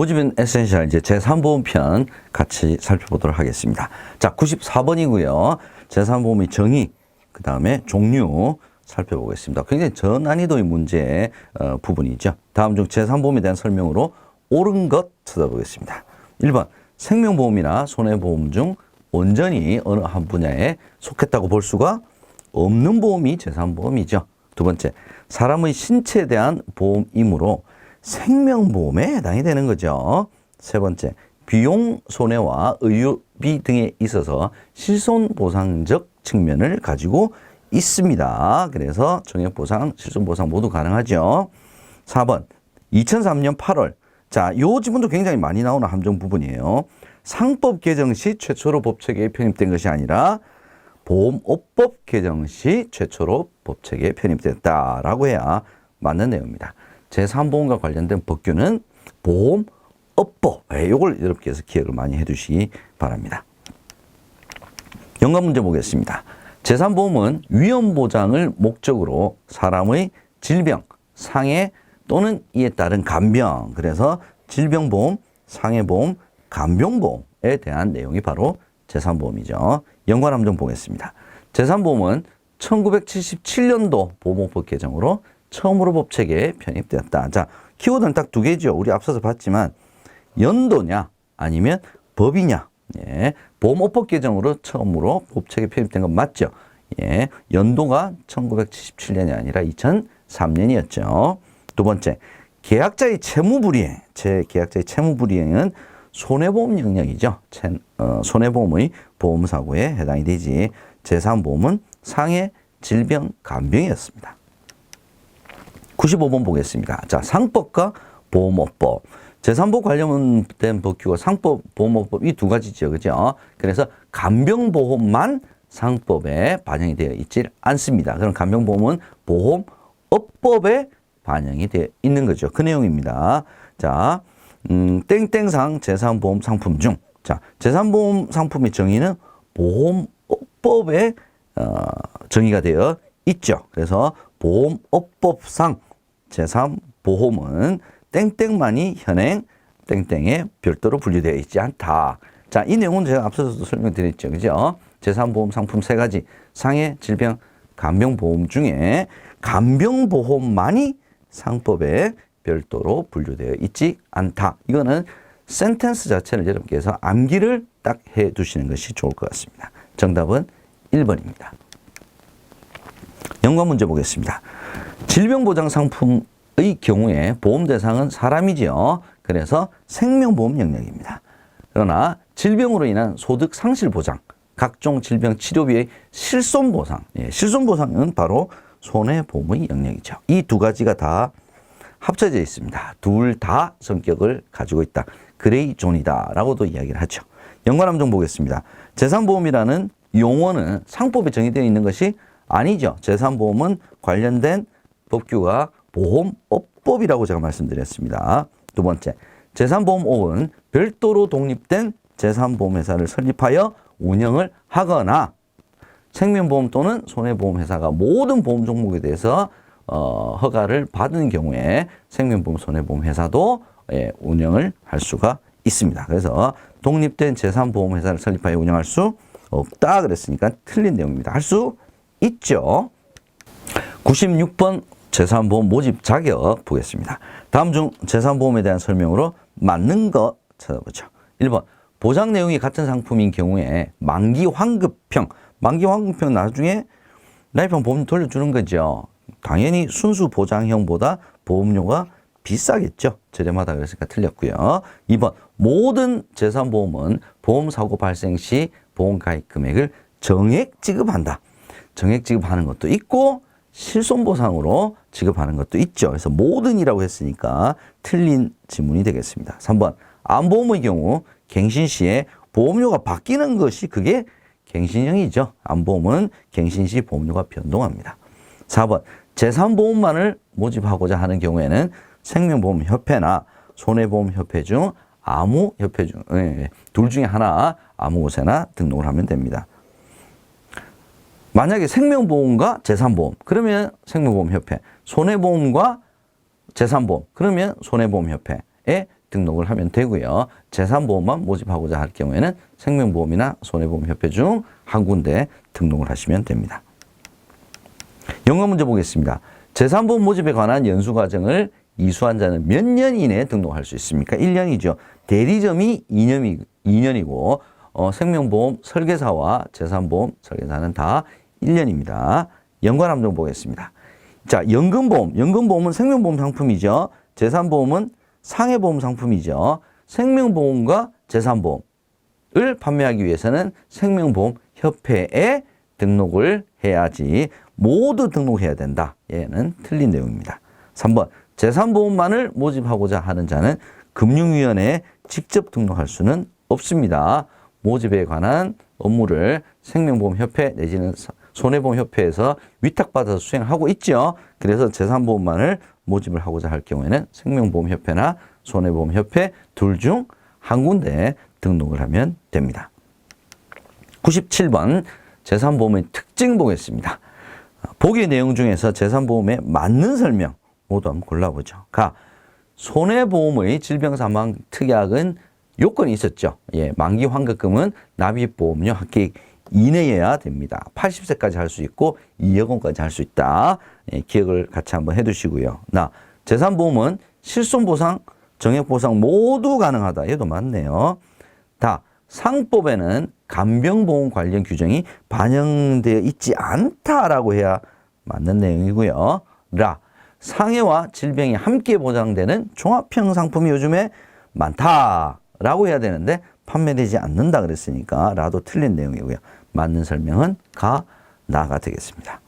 모집인 에센셜 이제 제3보험 편 같이 살펴보도록 하겠습니다. 자, 94번이고요. 제3보험의 정의, 그 다음에 종류 살펴보겠습니다. 굉장히 저난이도의 문제 부분이죠. 다음 중 제3보험에 대한 설명으로 옳은 것 찾아보겠습니다. 1번, 생명보험이나 손해보험 중 온전히 어느 한 분야에 속했다고 볼 수가 없는 보험이 제3보험이죠. 두 번째, 사람의 신체에 대한 보험이므로 생명보험에 해당이 되는 거죠. 세 번째, 비용 손해와 의료비 등에 있어서 실손보상적 측면을 가지고 있습니다. 그래서 정액보상, 실손보상 모두 가능하죠. 4번, 2003년 8월. 자, 요 지문도 굉장히 많이 나오는 함정 부분이에요. 상법 개정 시 최초로 법체계에 편입된 것이 아니라 보험업법 개정 시 최초로 법체계에 편입됐다라고 해야 맞는 내용입니다. 제3보험과 관련된 법규는 보험업법. 이걸 여러분께서 기억을 많이 해두시기 바랍니다. 연관 문제 보겠습니다. 제3보험은 위험보장을 목적으로 사람의 질병, 상해 또는 이에 따른 간병, 그래서 질병보험, 상해보험, 간병보험에 대한 내용이 바로 제3보험이죠. 연관 함정 보겠습니다. 제3보험은 1977년도 보험업법 개정으로 처음으로 법체계에 편입되었다. 자, 키워드는 딱 두 개죠. 우리 앞서서 봤지만 연도냐 아니면 법이냐. 예, 보험업법 개정으로 처음으로 법체계에 편입된 건 맞죠. 예, 연도가 1977년이 아니라 2003년이었죠. 두 번째, 계약자의 채무불이행. 계약자의 채무불이행은 손해보험 영역이죠. 손해보험의 보험사고에 해당이 되지. 제3보험은 상해, 질병, 간병이었습니다. 95번 보겠습니다. 자, 상법과 보험업법. 제3보험 관련된 법규가 상법, 보험업법 이 두 가지죠. 그죠? 그래서 간병보험만 상법에 반영이 되어 있지 않습니다. 그럼 간병보험은 보험업법에 반영이 되어 있는 거죠. 그 내용입니다. 자, 땡땡상 제3보험 상품 중. 자, 제3보험 상품의 정의는 보험업법에 정의가 되어 있죠. 그래서 보험업법상 제3보험은 땡땡만이 현행 땡땡에 별도로 분류되어 있지 않다. 자, 이 내용은 제가 앞서서도 설명드렸죠. 그죠? 제3보험 상품 세 가지, 상해, 질병, 간병보험 중에 간병보험만이 상법에 별도로 분류되어 있지 않다. 이거는 센텐스 자체를 여러분께서 암기를 딱 해 두시는 것이 좋을 것 같습니다. 정답은 1번입니다. 연관 문제 보겠습니다. 질병보장 상품의 경우에 보험 대상은 사람이지요. 그래서 생명보험 영역입니다. 그러나 질병으로 인한 소득 상실 보장, 각종 질병 치료비의 실손보상, 실손보상은 바로 손해보험의 영역이죠. 이 두 가지가 다 합쳐져 있습니다. 둘 다 성격을 가지고 있다. 그레이 존이다라고도 이야기를 하죠. 연관 함정 보겠습니다. 제3보험이라는 용어는 상법에 정의되어 있는 것이 아니죠. 제3보험은 관련된 법규가 보험업법이라고 제가 말씀드렸습니다. 두 번째, 제3보험업은 별도로 독립된 제3보험회사를 설립하여 운영을 하거나 생명보험 또는 손해보험회사가 모든 보험 종목에 대해서 허가를 받은 경우에 생명보험, 손해보험회사도 운영을 할 수가 있습니다. 그래서 독립된 제3보험회사를 설립하여 운영할 수 없다 그랬으니까 틀린 내용입니다. 할 수 있죠. 96번 제3보험 모집 자격 보겠습니다. 다음 중 제3보험에 대한 설명으로 맞는 것 찾아보죠. 1번, 보장 내용이 같은 상품인 경우에 만기 환급형 나중에 라이프형 보험 돌려주는 거죠. 당연히 순수 보장형보다 보험료가 비싸겠죠. 저렴하다 그랬으니까 틀렸고요. 2번, 모든 제3보험은 보험사고 발생 시 보험가입 금액을 정액 지급한다. 정액 지급하는 것도 있고 실손보상으로 지급하는 것도 있죠. 그래서 모든이라고 했으니까 틀린 지문이 되겠습니다. 3번, 암보험의 경우 갱신 시에 보험료가 바뀌는 것이 그게 갱신형이죠. 암보험은 갱신 시 보험료가 변동합니다. 4번, 제3보험만을 모집하고자 하는 경우에는 생명보험협회나 손해보험협회 중 아무 협회 중 둘 중에 하나 아무 곳에나 등록을 하면 됩니다. 만약에 생명보험과 제3보험 그러면 생명보험협회, 손해보험과 제3보험 그러면 손해보험협회에 등록을 하면 되고요. 재산보험만 모집하고자 할 경우에는 생명보험이나 손해보험협회 중 한 군데 등록을 하시면 됩니다. 영어 문제 보겠습니다. 재산보험 모집에 관한 연수과정을 이수한 자는 몇 년 이내에 등록할 수 있습니까? 1년이죠. 대리점이 2년이고 생명보험 설계사와 재산보험 설계사는 다 1년입니다. 연관함정 보겠습니다. 자, 연금보험은 생명보험 상품이죠. 재산보험은 상해보험 상품이죠. 생명보험과 재산보험을 판매하기 위해서는 생명보험협회에 등록을 해야지 모두 등록해야 된다. 얘는 틀린 내용입니다. 3번 재산보험만을 모집하고자 하는 자는 금융위원회에 직접 등록할 수는 없습니다. 모집에 관한 업무를 생명보험협회 내지는 손해보험협회에서 위탁받아서 수행하고 있죠. 그래서 재산보험만을 모집을 하고자 할 경우에는 생명보험협회나 손해보험협회 둘 중 한 군데에 등록을 하면 됩니다. 97번 재산보험의 특징 보겠습니다. 보기 내용 중에서 재산보험에 맞는 설명 모두 한번 골라보죠. 손해보험의 질병사망 특약은 요건이 있었죠. 예, 만기 환급금은 납입보험료 합계액 이내여야 됩니다. 80세까지 할 수 있고 2억 원까지 할 수 있다. 예, 기억을 같이 한번 해두시고요. 재산보험은 실손보상, 정액보상 모두 가능하다. 얘도 맞네요. 상법에는 간병보험 관련 규정이 반영되어 있지 않다라고 해야 맞는 내용이고요. 상해와 질병이 함께 보장되는 종합형 상품이 요즘에 많다라고 해야 되는데 판매되지 않는다 그랬으니까 라도 틀린 내용이고요. 맞는 설명은 나가 되겠습니다.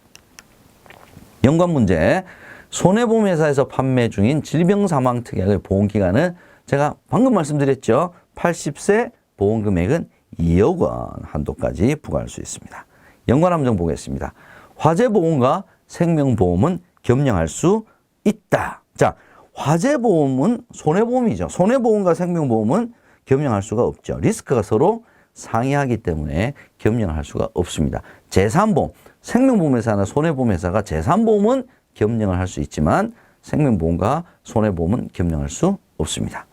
연관 문제. 손해보험회사에서 판매 중인 질병사망특약의 보험기간은 제가 방금 말씀드렸죠. 80세 보험금액은 2억 원 한도까지 부과할 수 있습니다. 연관함정 보겠습니다. 화재보험과 생명보험은 겸용할 수 있다. 자, 화재보험은 손해보험이죠. 손해보험과 생명보험은 겸용할 수가 없죠. 리스크가 서로 상이하기 때문에 겸용할 수가 없습니다. 재산보험, 생명보험회사나 손해보험회사가 재산보험은 겸용을 할 수 있지만 생명보험과 손해보험은 겸용할 수 없습니다.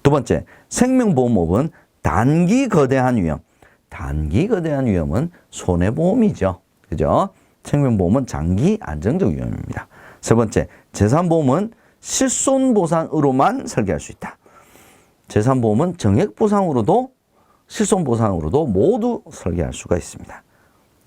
두 번째, 생명보험업은 단기 거대한 위험. 단기 거대한 위험은 손해보험이죠. 그죠? 생명보험은 장기 안정적 위험입니다. 세 번째, 재산보험은 실손보상으로만 설계할 수 있다. 재산보험은 정액보상으로도 실손보상으로도 모두 설계할 수가 있습니다.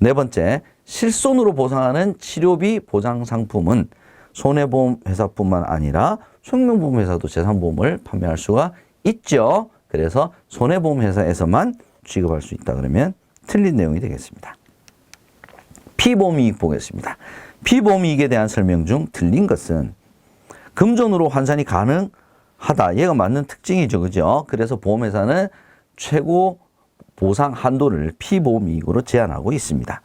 네 번째, 실손으로 보상하는 치료비 보장 상품은 손해보험회사뿐만 아니라 생명보험회사도 재산보험을 판매할 수가 있죠. 그래서 손해보험회사에서만 취급할 수 있다 그러면 틀린 내용이 되겠습니다. 피보험이익 보겠습니다. 피보험이익에 대한 설명 중 틀린 것은 금전으로 환산이 가능하다. 얘가 맞는 특징이죠. 그죠? 그래서 보험회사는 최고 보상 한도를 피보험이익으로 제한하고 있습니다.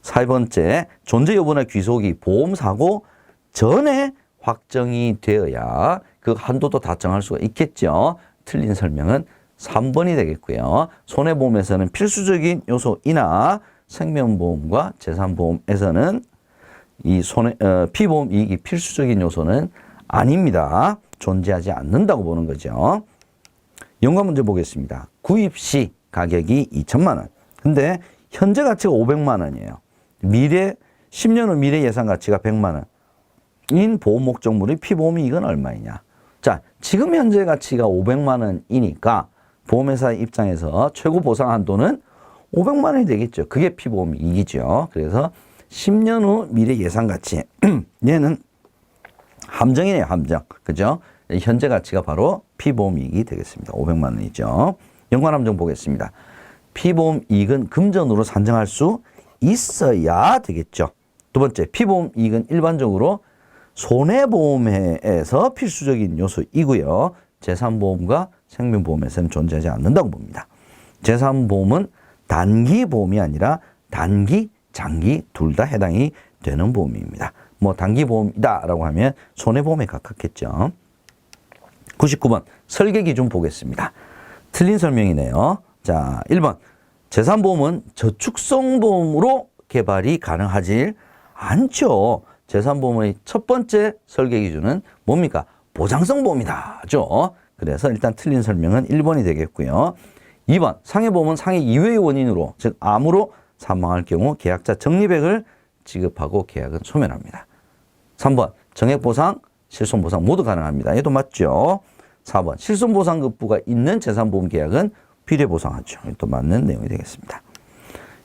세 번째, 존재 여부나 귀속이 보험사고 전에 확정이 되어야 그 한도도 달성할 수가 있겠죠. 틀린 설명은 3번이 되겠고요. 손해보험에서는 필수적인 요소이나 생명보험과 재산보험에서는 이 피보험 이익이 필수적인 요소는 아닙니다. 존재하지 않는다고 보는 거죠. 연관 문제 보겠습니다. 구입 시 가격이 2천만 원. 근데 현재 가치가 500만 원이에요. 10년 후 미래 예상 가치가 100만 원인 보험 목적물의 피보험 이익은 얼마이냐. 자, 지금 현재 가치가 500만 원이니까 보험회사 입장에서 최고 보상 한도는 500만 원이 되겠죠. 그게 피보험 이익이죠. 그래서 10년 후 미래 예상 가치. 얘는 함정이네요, 함정. 그죠? 현재 가치가 바로 피보험 이익이 되겠습니다. 500만 원이죠. 연관 함정 보겠습니다. 피보험 이익은 금전으로 산정할 수 있어야 되겠죠. 두 번째, 피보험 이익은 일반적으로 손해보험에서 필수적인 요소이고요. 재산보험과 생명보험에서는 존재하지 않는다고 봅니다. 재산보험은 단기 보험이 아니라 단기, 장기 둘 다 해당이 되는 보험입니다. 뭐 단기 보험이다라고 하면 손해보험에 가깝겠죠. 99번 설계 기준 보겠습니다. 틀린 설명이네요. 자, 1번 재산보험은 저축성보험으로 개발이 가능하지 않죠. 재산보험의 첫 번째 설계 기준은 뭡니까? 보장성 보험이다죠. 그래서 일단 틀린 설명은 1번이 되겠고요. 2번, 상해보험은 상해 이외의 원인으로, 즉 암으로 사망할 경우 계약자 적립액을 지급하고 계약은 소멸합니다. 3번, 정액보상, 실손보상 모두 가능합니다. 얘도 맞죠? 4번, 실손보상급부가 있는 재산보험 계약은 비례보상하죠. 또 맞는 내용이 되겠습니다.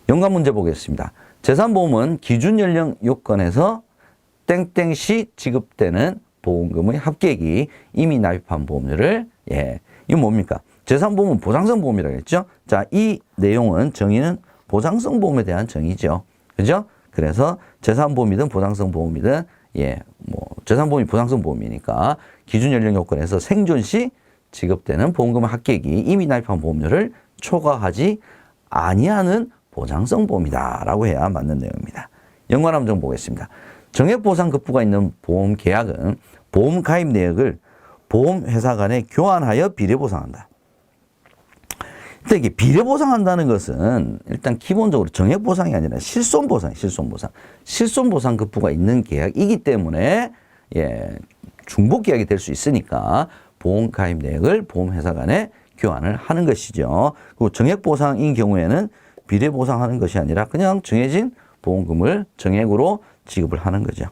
연관 문제 보겠습니다. 재산보험은 기준연령 요건에서 땡땡시 지급되는 보험금의 합계액이 이미 납입한 보험료를, 이거 뭡니까? 재산보험은 보장성 보험이라고 했죠? 자, 이 내용은 정의는 보장성 보험에 대한 정의죠. 그죠? 그래서 재산보험이든 보장성 보험이든, 재산보험이 보장성 보험이니까 기준연령 요건에서 생존 시 지급되는 보험금의 합계액이 이미 납입한 보험료를 초과하지 아니하는 보장성 보험이다라고 해야 맞는 내용입니다. 연관 함정 보겠습니다. 정액보상급부가 있는 보험 계약은 보험 가입 내역을 보험회사 간에 교환하여 비례보상한다. 일단 이게 비례보상한다는 것은 일단 기본적으로 정액보상이 아니라 실손보상. 실손보상급부가 있는 계약이기 때문에 중복계약이 될 수 있으니까 보험 가입 내역을 보험회사 간에 교환을 하는 것이죠. 그리고 정액보상인 경우에는 비례보상하는 것이 아니라 그냥 정해진 보험금을 정액으로 지급을 하는 거죠.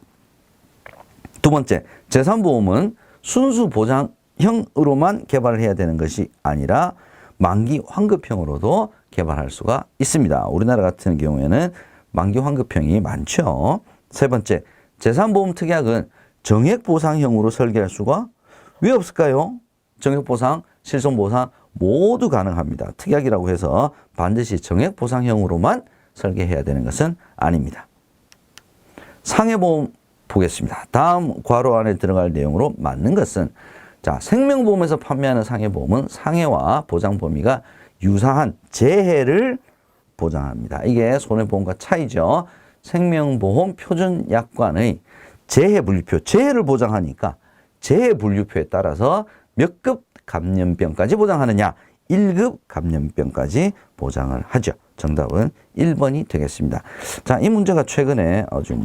두 번째, 재산보험은 순수 보장형으로만 개발을 해야 되는 것이 아니라 만기 환급형으로도 개발할 수가 있습니다. 우리나라 같은 경우에는 만기 환급형이 많죠. 세 번째, 재산보험 특약은 정액보상형으로 설계할 수가 왜 없을까요? 정액보상, 실손보상 모두 가능합니다. 특약이라고 해서 반드시 정액보상형으로만 설계해야 되는 것은 아닙니다. 상해보험 보겠습니다. 다음 괄호 안에 들어갈 내용으로 맞는 것은, 자, 생명보험에서 판매하는 상해보험은 상해와 보장 범위가 유사한 재해를 보장합니다. 이게 손해보험과 차이죠. 생명보험 표준약관의 재해분류표, 재해를 보장하니까 재해분류표에 따라서 몇 급 감염병까지 보장하느냐, 1급 감염병까지 보장을 하죠. 정답은 1번이 되겠습니다. 자, 이 문제가 최근에 아주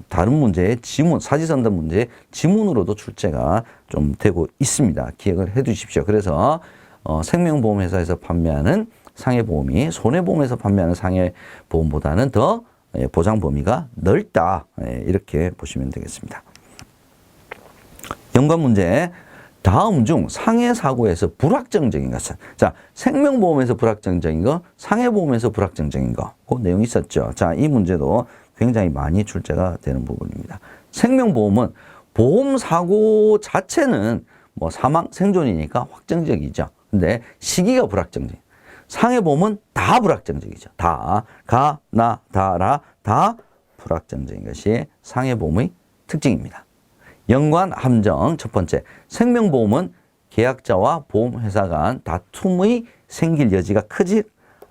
다른 문제의 지문, 사지선답 문제의 지문으로도 출제가 좀 되고 있습니다. 기억을 해 두십시오. 그래서 생명보험회사에서 판매하는 상해보험이 손해보험에서 판매하는 상해보험보다는 더 보장 범위가 넓다. 이렇게 보시면 되겠습니다. 연관 문제. 다음 중 상해사고에서 불확정적인 것은, 자, 생명보험에서 불확정적인 거, 상해보험에서 불확정적인 거, 그 내용이 있었죠. 자, 이 문제도 굉장히 많이 출제가 되는 부분입니다. 생명보험은 보험사고 자체는 사망, 생존이니까 확정적이죠. 근데 시기가 불확정적이에요. 상해보험은 다 불확정적이죠. 다, 가, 나, 다라, 다 불확정적인 것이 상해보험의 특징입니다. 연관 함정 첫 번째, 생명보험은 계약자와 보험회사 간 다툼의 생길 여지가 크지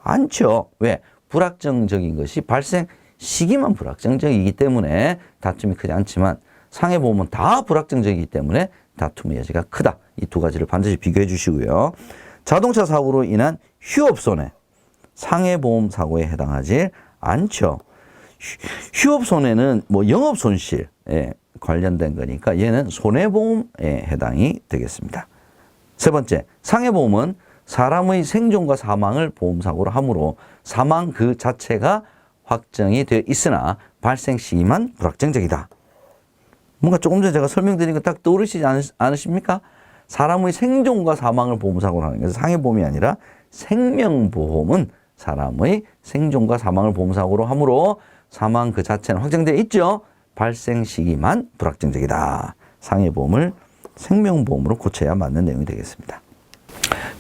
않죠. 왜? 불확정적인 것이 발생 시기만 불확정적이기 때문에 다툼이 크지 않지만 상해보험은 다 불확정적이기 때문에 다툼의 여지가 크다. 이 두 가지를 반드시 비교해 주시고요. 자동차 사고로 인한 휴업손해, 상해보험 사고에 해당하지 않죠. 휴업손해는 영업손실에 관련된 거니까 얘는 손해보험에 해당이 되겠습니다. 세 번째, 상해보험은 사람의 생존과 사망을 보험사고로 하므로 사망 그 자체가 확정이 되어 있으나 발생 시기만 불확정적이다. 뭔가 조금 전에 제가 설명드린 거 딱 떠오르시지 않으십니까? 사람의 생존과 사망을 보험사고로 하는 것은 상해보험이 아니라 생명보험은 사람의 생존과 사망을 보험사고로 하므로 사망 그 자체는 확정되어 있죠. 발생 시기만 불확정적이다. 상해보험을 생명보험으로 고쳐야 맞는 내용이 되겠습니다.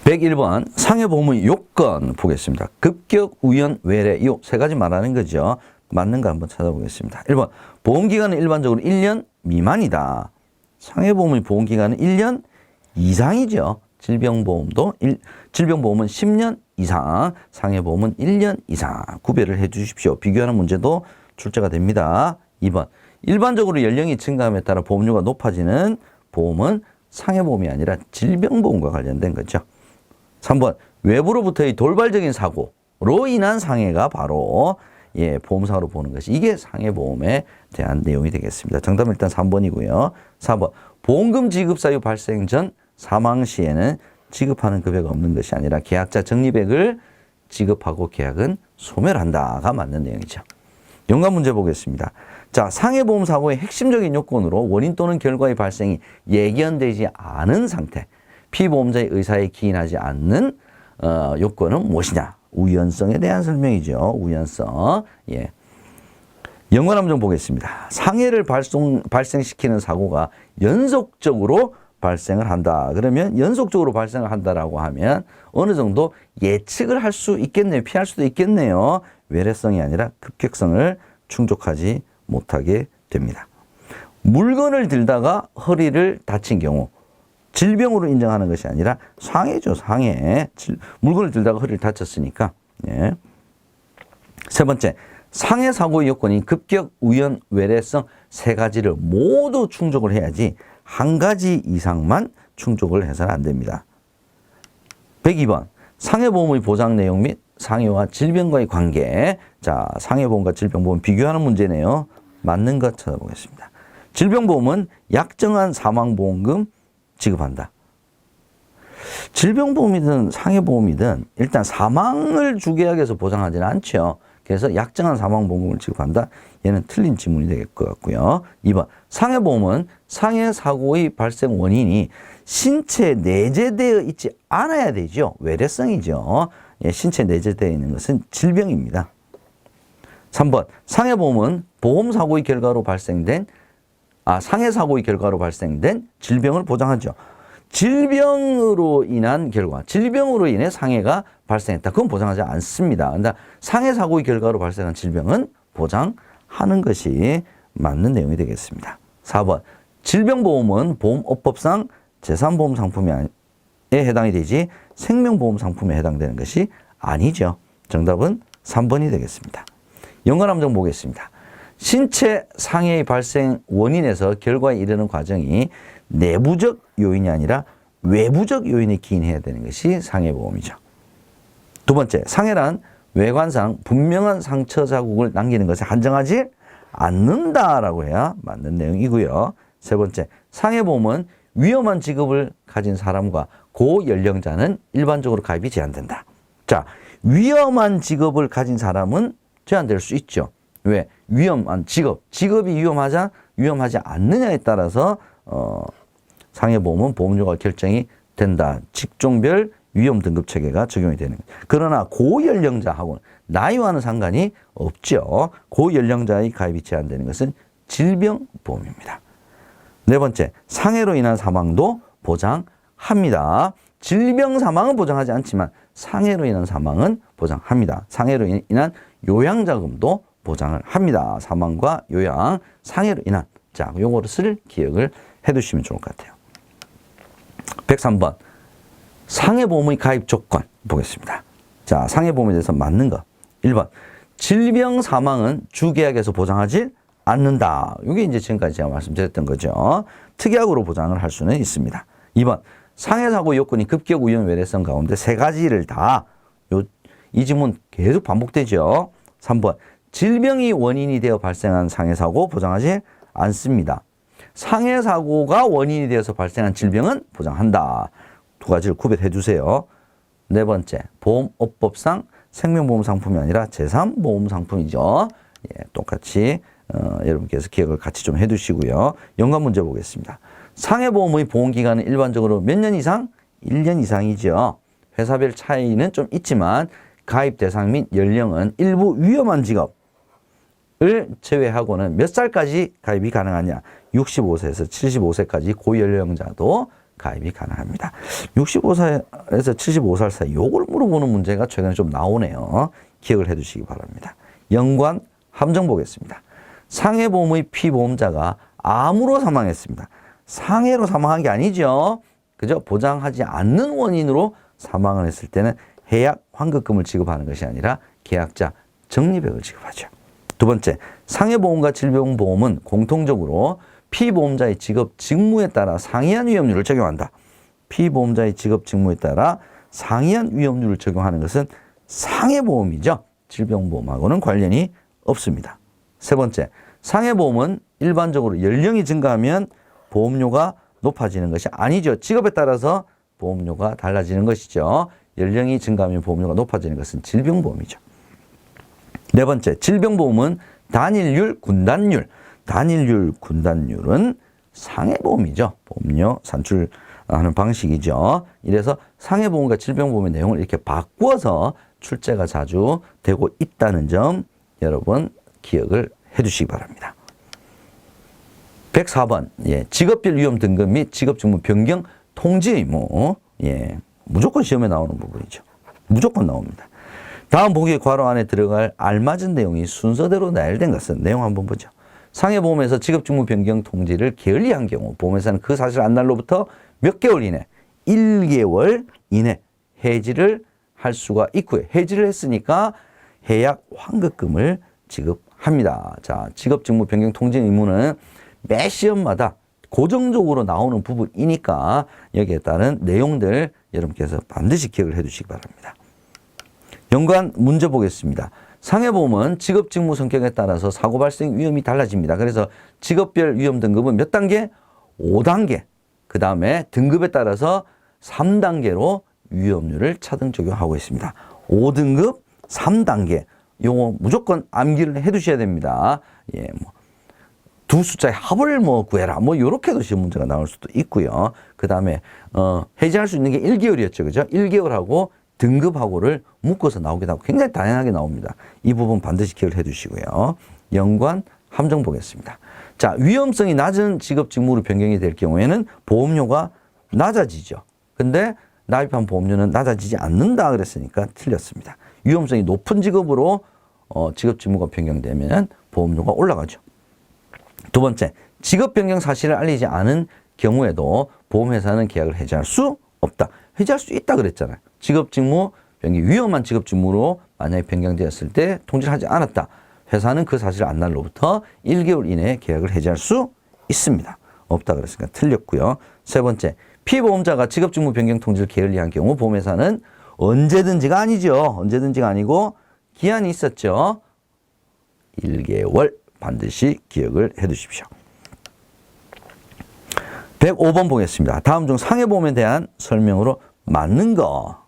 101번 상해보험의 요건 보겠습니다. 급격, 우연, 외래 이 세 가지 말하는 거죠. 맞는 거 한번 찾아보겠습니다. 1번 보험기간은 일반적으로 1년 미만이다. 상해보험의 보험기간은 1년 이상이죠. 질병보험은 10년 이상, 상해보험은 1년 이상 구별을 해 주십시오. 비교하는 문제도 출제가 됩니다. 2번 일반적으로 연령이 증가함에 따라 보험료가 높아지는 보험은 상해보험이 아니라 질병보험과 관련된 거죠. 3번 외부로부터의 돌발적인 사고로 인한 상해가 바로 보험사고로 보는 것이 이게 상해보험에 대한 내용이 되겠습니다. 정답은 일단 3번이고요. 4번 보험금 지급 사유 발생 전 사망 시에는 지급하는 급여가 없는 것이 아니라 계약자 적립액을 지급하고 계약은 소멸한다가 맞는 내용이죠. 연관 문제 보겠습니다. 자, 상해보험 사고의 핵심적인 요건으로 원인 또는 결과의 발생이 예견되지 않은 상태, 피보험자의 의사에 기인하지 않는 요건은 무엇이냐? 우연성에 대한 설명이죠. 우연성. 예. 연관 함정 보겠습니다. 상해를 발생시키는 사고가 연속적으로 발생을 한다. 그러면 연속적으로 발생을 한다라고 하면 어느 정도 예측을 할 수 있겠네요. 피할 수도 있겠네요. 외래성이 아니라 급격성을 충족하지 못하게 됩니다. 물건을 들다가 허리를 다친 경우 질병으로 인정하는 것이 아니라 상해죠. 상해. 물건을 들다가 허리를 다쳤으니까. 예. 세 번째, 상해 사고의 요건이 급격, 우연, 외래성 세 가지를 모두 충족을 해야지 한 가지 이상만 충족을 해서는 안 됩니다. 102번, 상해보험의 보장 내용 및 상해와 질병과의 관계. 자, 상해보험과 질병보험 비교하는 문제네요. 맞는 것 찾아보겠습니다. 질병보험은 약정한 사망보험금 지급한다. 질병보험이든 상해보험이든 일단 사망을 주계약에서 보장하지는 않죠. 그래서 약정한 사망보험금을 지급한다. 얘는 틀린 지문이 될 것 같고요. 2번, 상해보험은 상해사고의 발생 원인이 신체에 내재되어 있지 않아야 되죠. 외래성이죠. 예, 신체에 내재되어 있는 것은 질병입니다. 3번, 상해보험은 보험사고의 결과로 발생된 상해사고의 결과로 발생된 질병을 보장하죠. 질병으로 인한 결과, 질병으로 인해 상해가 발생했다. 그건 보장하지 않습니다. 그런데 상해사고의 결과로 발생한 질병은 보장하는 것이 맞는 내용이 되겠습니다. 4번, 질병보험은 보험업법상 재산보험 상품에 해당이 되지 생명보험 상품에 해당되는 것이 아니죠. 정답은 3번이 되겠습니다. 연관 함정 보겠습니다. 신체 상해의 발생 원인에서 결과에 이르는 과정이 내부적 요인이 아니라 외부적 요인에 기인해야 되는 것이 상해보험이죠. 두 번째, 상해란 외관상 분명한 상처 자국을 남기는 것에 한정하지 않는다라고 해야 맞는 내용이고요. 세 번째, 상해보험은 위험한 직업을 가진 사람과 고연령자는 일반적으로 가입이 제한된다. 자, 위험한 직업을 가진 사람은 제한될 수 있죠. 왜? 위험한 직업이 위험하지 않느냐에 따라서 상해보험은 보험료가 결정이 된다. 직종별 위험 등급 체계가 적용이 되는 거예요. 그러나 고연령자하고는 나이와는 상관이 없죠. 고연령자의 가입이 제한되는 것은 질병보험입니다. 네 번째, 상해로 인한 사망도 보장합니다. 질병 사망은 보장하지 않지만 상해로 인한 사망은 보장합니다. 상해로 인한 요양자금도 보장을 합니다. 사망과 요양, 상해로 인한. 자, 요거를 기억을 해 두시면 좋을 것 같아요. 103번. 상해보험의 가입 조건 보겠습니다. 자, 상해보험에 대해서 맞는 거. 1번. 질병 사망은 주계약에서 보장하지 않는다. 이게 이제 지금까지 제가 말씀드렸던 거죠. 특약으로 보장을 할 수는 있습니다. 2번. 상해사고 요건이 급격 우연 외래성 가운데 세 가지를 다, 이 지문 계속 반복되죠. 3번. 질병이 원인이 되어 발생한 상해사고 보장하지 않습니다. 상해사고가 원인이 되어서 발생한 질병은 보장한다. 두 가지를 구별해 주세요. 네 번째, 보험업법상 생명보험 상품이 아니라 재산보험 상품이죠. 예, 똑같이 여러분께서 기억을 같이 좀 해두시고요. 연관 문제 보겠습니다. 상해보험의 보험기간은 일반적으로 몇 년 이상? 1년 이상이죠. 회사별 차이는 좀 있지만 가입 대상 및 연령은 일부 위험한 직업을 제외하고는 몇 살까지 가입이 가능하냐? 65세에서 75세까지 고연령자도 가입이 가능합니다. 65세에서 75살 사이 요걸 물어보는 문제가 최근에 좀 나오네요. 기억을 해 두시기 바랍니다. 연관 함정 보겠습니다. 상해보험의 피보험자가 암으로 사망했습니다. 상해로 사망한 게 아니죠. 그죠? 보장하지 않는 원인으로 사망을 했을 때는 해약 환급금을 지급하는 것이 아니라 계약자 적립액을 지급하죠. 두 번째, 상해보험과 질병보험은 공통적으로 피보험자의 직업 직무에 따라 상이한 위험률을 적용한다. 피보험자의 직업 직무에 따라 상이한 위험률을 적용하는 것은 상해보험이죠. 질병보험하고는 관련이 없습니다. 세 번째, 상해보험은 일반적으로 연령이 증가하면 보험료가 높아지는 것이 아니죠. 직업에 따라서 보험료가 달라지는 것이죠. 연령이 증가하면 보험료가 높아지는 것은 질병보험이죠. 네 번째, 질병보험은 단일률, 분단율. 단일률, 분단율은 상해보험이죠. 보험료 산출하는 방식이죠. 이래서 상해보험과 질병보험의 내용을 이렇게 바꾸어서 출제가 자주 되고 있다는 점 여러분 기억을 해 두시기 바랍니다. 104번, 직업별 위험 등급 및 직업직무 변경 통지 의무. 무조건 시험에 나오는 부분이죠. 무조건 나옵니다. 다음 보기의 괄호 안에 들어갈 알맞은 내용이 순서대로 나열된 것은 내용 한번 보죠. 상해보험에서 직업직무 변경 통지를 게을리한 경우 보험회사는 그 사실 안날로부터 몇 개월 이내, 1개월 이내 해지를 할 수가 있고요. 해지를 했으니까 해약 환급금을 지급합니다. 자, 직업직무 변경 통지 의무는 매 시험마다 고정적으로 나오는 부분이니까 여기에 따른 내용들 여러분께서 반드시 기억을 해 두시기 바랍니다. 연관 문제 보겠습니다. 상해보험은 직업직무 성격에 따라서 사고 발생 위험이 달라집니다. 그래서 직업별 위험 등급은 몇 단계? 5단계. 그 다음에 등급에 따라서 3단계로 위험률을 차등 적용하고 있습니다. 5등급, 3단계. 요거 무조건 암기를 해 두셔야 됩니다. 두 숫자의 합을 구해라. 요렇게도 시험 문제가 나올 수도 있고요. 그 다음에, 해지할 수 있는 게 1개월이었죠. 그죠? 1개월하고 등급하고를 묶어서 나오기도 하고 굉장히 다양하게 나옵니다. 이 부분 반드시 기억을 해 두시고요. 연관 함정 보겠습니다. 자, 위험성이 낮은 직업 직무로 변경이 될 경우에는 보험료가 낮아지죠. 근데 납입한 보험료는 낮아지지 않는다 그랬으니까 틀렸습니다. 위험성이 높은 직업으로 직업 직무가 변경되면 보험료가 올라가죠. 두 번째, 직업 변경 사실을 알리지 않은 경우에도 보험회사는 계약을 해지할 수 없다. 해지할 수 있다 그랬잖아요. 직업 직무 변경, 위험한 직업 직무로 만약에 변경되었을 때 통지를 하지 않았다. 회사는 그 사실을 안 날로부터 1개월 이내에 계약을 해지할 수 있습니다. 없다 그랬으니까 틀렸고요. 세 번째, 피보험자가 직업 직무 변경 통지를 게을리한 경우 보험회사는 언제든지가 아니죠. 언제든지가 아니고 기한이 있었죠. 1개월 반드시 기억을 해 두십시오. 105번 보겠습니다. 다음 중 상해보험에 대한 설명으로 맞는 거.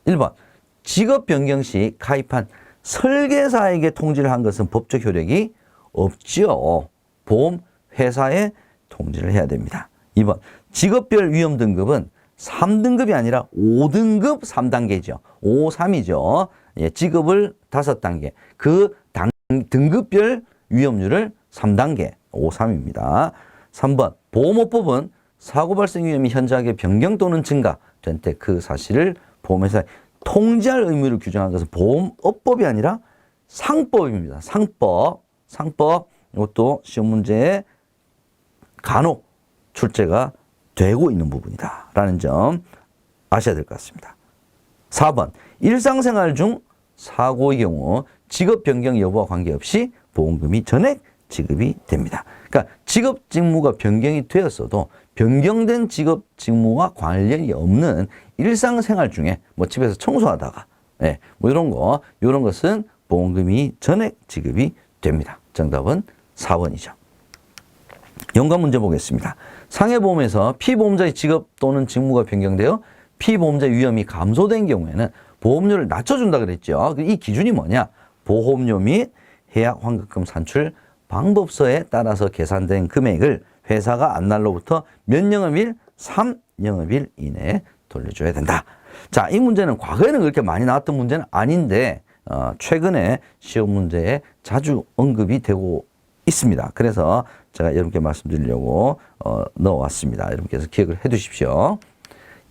1번, 직업 변경 시 가입한 설계사에게 통지를 한 것은 법적 효력이 없죠. 보험회사에 통지를 해야 됩니다. 2번, 직업별 위험 등급은 3등급이 아니라 5등급 3단계죠. 5, 3이죠. 직업을 5단계. 그 등급별 위험률을 3단계, 5, 3입니다. 3번, 보험업법은 사고 발생 위험이 현저하게 변경 또는 증가된 때 그 사실을 보험회사에 통지할 의무를 규정한 것은 보험업법이 아니라 상법입니다. 상법. 이것도 시험 문제에 간혹 출제가 되고 있는 부분이다 라는 점 아셔야 될 것 같습니다. 4번, 일상생활 중 사고의 경우 직업 변경 여부와 관계없이 보험금이 전액 지급이 됩니다. 그러니까 직업 직무가 변경이 되었어도 변경된 직업 직무와 관련이 없는 일상생활 중에 집에서 청소하다가 이런 것은 보험금이 전액 지급이 됩니다. 정답은 4번이죠. 연관 문제 보겠습니다. 상해보험에서 피보험자의 직업 또는 직무가 변경되어 피보험자의 위험이 감소된 경우에는 보험료를 낮춰준다 그랬죠. 이 기준이 뭐냐? 보험료 및 해약 환급금 산출 방법서에 따라서 계산된 금액을 회사가 안날로부터 몇 영업일? 3영업일 이내에 돌려줘야 된다. 자, 이 문제는 과거에는 그렇게 많이 나왔던 문제는 아닌데 최근에 시험 문제에 자주 언급이 되고 있습니다. 그래서 제가 여러분께 말씀드리려고 넣어왔습니다. 여러분께서 기억을 해 두십시오.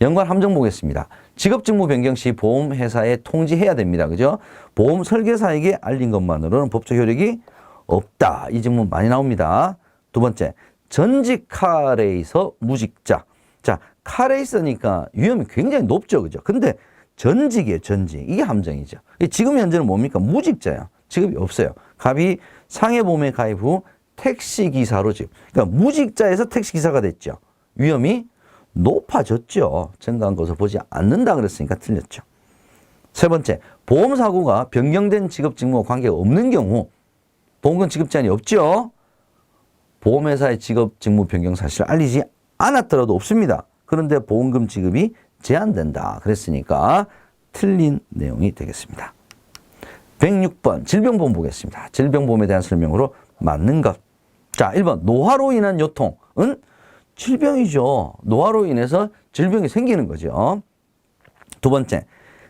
연관 함정 보겠습니다. 직업 직무 변경 시 보험회사에 통지해야 됩니다. 그죠? 보험 설계사에게 알린 것만으로는 법적 효력이 없다. 이 질문 많이 나옵니다. 두 번째, 전직 카레이서 무직자. 자, 카레이서니까 위험이 굉장히 높죠. 그죠? 근데 전직이에요, 전직. 이게 함정이죠. 지금 현재는 뭡니까? 무직자예요. 직업이 없어요. 갑이 상해보험에 가입 후 택시기사로 지금. 그러니까 무직자에서 택시기사가 됐죠. 위험이 높아졌죠. 증가한 것을 보지 않는다 그랬으니까 틀렸죠. 세 번째, 보험사고가 변경된 직업 직무와 관계가 없는 경우 보험금 지급 제한이 없죠. 보험회사의 직업 직무 변경 사실을 알리지 않았더라도 없습니다. 그런데 보험금 지급이 제한된다. 그랬으니까 틀린 내용이 되겠습니다. 106번 질병보험 보겠습니다. 질병보험에 대한 설명으로 맞는 것. 자, 1번 노화로 인한 요통은 질병이죠. 노화로 인해서 질병이 생기는 거죠. 두 번째,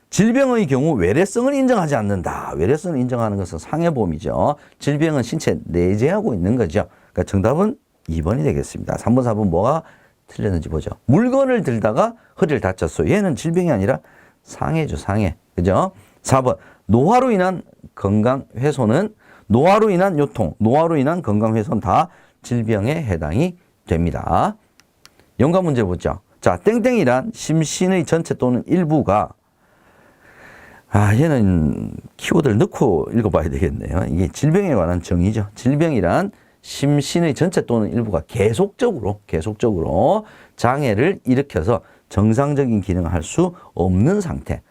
질병의 경우 외래성을 인정하지 않는다. 외래성을 인정하는 것은 상해보험이죠. 질병은 신체에 내재하고 있는 거죠. 그러니까 정답은 2번이 되겠습니다. 3번, 4번 뭐가 틀렸는지 보죠. 물건을 들다가 허리를 다쳤어. 얘는 질병이 아니라 상해죠, 상해. 그죠? 4번, 노화로 인한 건강훼손은 노화로 인한 요통, 노화로 인한 건강훼손 다 질병에 해당이 됩니다. 연관 문제 보죠. 자, 땡땡이란 심신의 전체 또는 일부가 얘는 키워드를 넣고 읽어봐야 되겠네요. 이게 질병에 관한 정의죠. 질병이란 심신의 전체 또는 일부가 계속적으로 장애를 일으켜서 정상적인 기능을 할 수 없는 상태.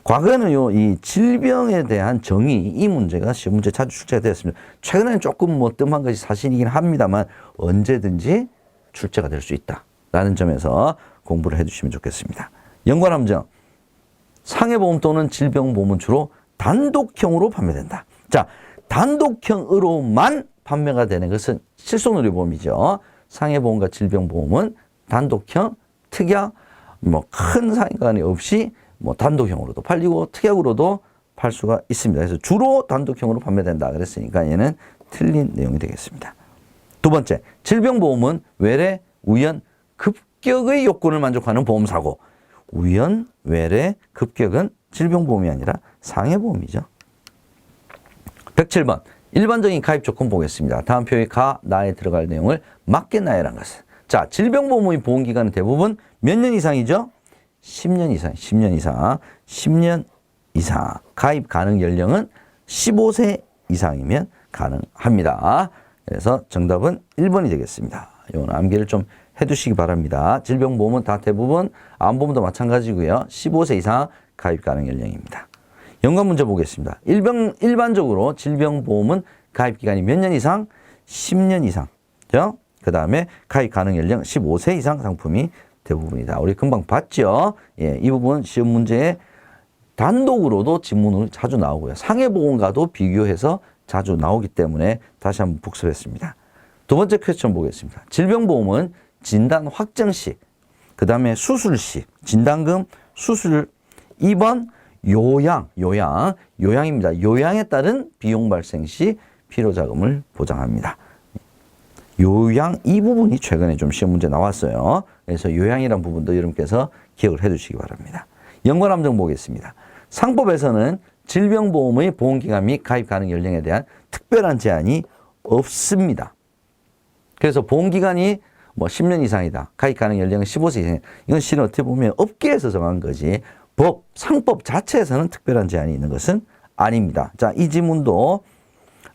과거에는 이 질병에 대한 정의, 이 문제가 시험 문제 자주 출제가 되었습니다. 최근에는 조금 뭐 뜸한 것이 사실이긴 합니다만 언제든지 출제가 될 수 있다라는 점에서 공부를 해주시면 좋겠습니다. 연관함정. 상해보험 또는 질병보험은 주로 단독형으로 판매된다. 자, 단독형으로만 판매가 되는 것은 실손의료보험이죠. 상해보험과 질병보험은 단독형, 특약, 큰 상관이 없이 단독형으로도 팔리고 특약으로도 팔 수가 있습니다. 그래서 주로 단독형으로 판매된다 그랬으니까 얘는 틀린 내용이 되겠습니다. 두 번째, 질병보험은 외래, 우연, 급격의 요건을 만족하는 보험사고 우연, 외래, 급격은 질병보험이 아니라 상해보험이죠. 107번 일반적인 가입 조건 보겠습니다. 다음 표의 가, 나에 들어갈 내용을 맞게 나열한 것은. 자, 질병보험의 보험기간은 대부분 몇 년 이상이죠? 10년 이상, 10년 이상, 10년 이상. 가입 가능 연령은 15세 이상이면 가능합니다. 그래서 정답은 1번이 되겠습니다. 이건 암기를 좀 해두시기 바랍니다. 질병보험은 다 대부분 암보험도 마찬가지고요. 15세 이상 가입 가능 연령입니다. 연관 문제 보겠습니다. 일반적으로 질병보험은 가입 기간이 몇 년 이상? 10년 이상죠. 그 다음에 가입 가능 연령 15세 이상 상품이 대부분이다. 우리 금방 봤죠? 예, 이 부분 시험 문제에 단독으로도 지문으로 자주 나오고요. 상해보험과도 비교해서 자주 나오기 때문에 다시 한번 복습했습니다. 두 번째 퀘스천 보겠습니다. 질병보험은 진단 확정 시, 그 다음에 수술 시, 진단금, 수술, 2번 요양입니다. 요양에 따른 비용 발생 시 필요자금을 보장합니다. 요양 이 부분이 최근에 좀 시험 문제 나왔어요. 그래서 요양이란 부분도 여러분께서 기억을 해 주시기 바랍니다. 연관함정 보겠습니다. 상법에서는 질병보험의 보험기간 및 가입 가능 연령에 대한 특별한 제한이 없습니다. 그래서 보험기간이 10년 이상이다. 가입 가능 연령은 15세 이상이다. 이건 실은 어떻게 보면 업계에서 정한 거지 상법 자체에서는 특별한 제한이 있는 것은 아닙니다. 자, 이 지문도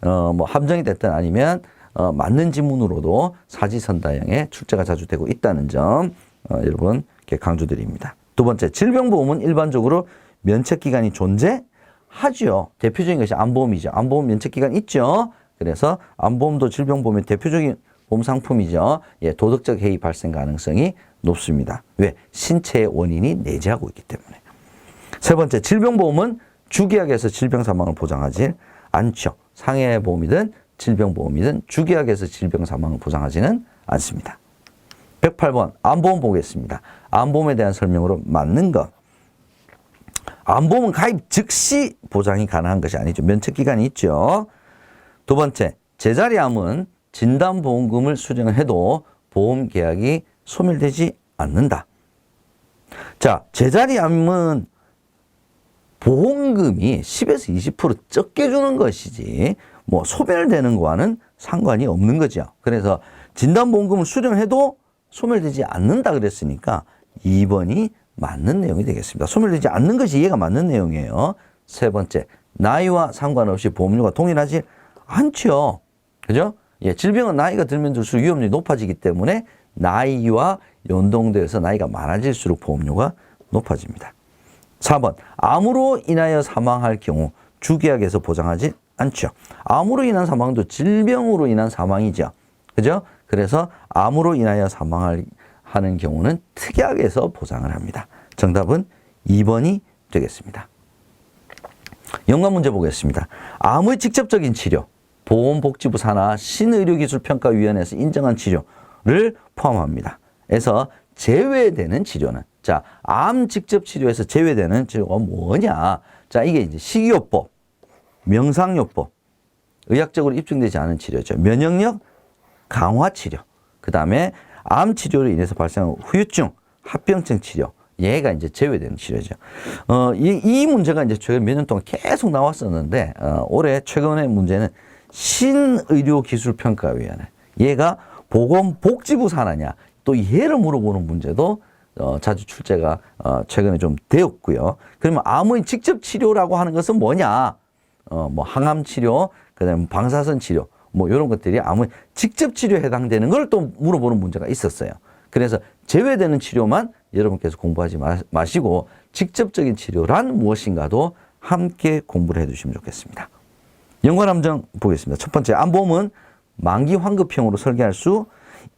함정이 됐든 아니면 맞는 지문으로도 사지선다형에 출제가 자주 되고 있다는 점 여러분 강조드립니다. 두 번째, 질병보험은 일반적으로 면책기간이 존재하죠. 대표적인 것이 암보험이죠. 암보험 면책기간 있죠. 그래서 암보험도 질병보험의 대표적인 보험 상품이죠. 예, 도덕적 해이 발생 가능성이 높습니다. 왜? 신체의 원인이 내재하고 있기 때문에. 세 번째, 질병보험은 주계약에서 질병 사망을 보장하지 않죠. 상해보험이든 질병보험이든 주계약에서 질병 사망을 보장하지는 않습니다. 108번 암보험 보겠습니다. 암보험에 대한 설명으로 맞는 것. 암보험은 가입 즉시 보장이 가능한 것이 아니죠. 면책기간이 있죠. 두 번째, 제자리암은 진단보험금을 수령해도 보험계약이 소멸되지 않는다. 자, 제자리암은 보험금이 10에서 20% 적게 주는 것이지 소멸되는 거와는 상관이 없는 거죠. 그래서 진단보험금을 수령해도 소멸되지 않는다 그랬으니까 2번이 맞는 내용이 되겠습니다. 소멸되지 않는 것이 이해가 맞는 내용이에요. 세 번째, 나이와 상관없이 보험료가 동일하지 않죠. 그죠? 예, 질병은 나이가 들면 들수록 위험률이 높아지기 때문에 나이와 연동돼서 나이가 많아질수록 보험료가 높아집니다. 4번, 암으로 인하여 사망할 경우 주계약에서 보장하지 않죠. 암으로 인한 사망도 질병으로 인한 사망이죠. 그죠? 그래서 암으로 인하여 사망할 하는 경우는 특약에서 보장을 합니다. 정답은 2번이 되겠습니다. 연관 문제 보겠습니다. 암의 직접적인 치료, 보건복지부 산하 신의료기술평가위원회에서 인정한 치료를 포함합니다. 그래서 제외되는 치료는, 자, 암 직접 치료에서 제외되는 치료가 뭐냐? 자, 이게 이제 식이요법, 명상요법, 의학적으로 입증되지 않은 치료죠. 면역력 강화 치료, 그 다음에 암 치료로 인해서 발생한 후유증, 합병증 치료, 얘가 이제 제외되는 치료죠. 이 문제가 이제 최근 몇 년 동안 계속 나왔었는데, 올해 최근의 문제는 신의료기술평가위원회. 얘가 보건복지부 산하냐, 또 얘를 물어보는 문제도 자주 출제가 최근에 좀 되었고요. 그러면 암의 직접 치료라고 하는 것은 뭐냐? 뭐 항암 치료, 그다음에 방사선 치료, 뭐 이런 것들이 암의 직접 치료에 해당되는 걸 또 물어보는 문제가 있었어요. 그래서 제외되는 치료만 여러분께서 공부하지 마시고 직접적인 치료란 무엇인가도 함께 공부를 해두시면 좋겠습니다. 연관 함정 보겠습니다. 첫 번째, 암보험은 만기 환급형으로 설계할 수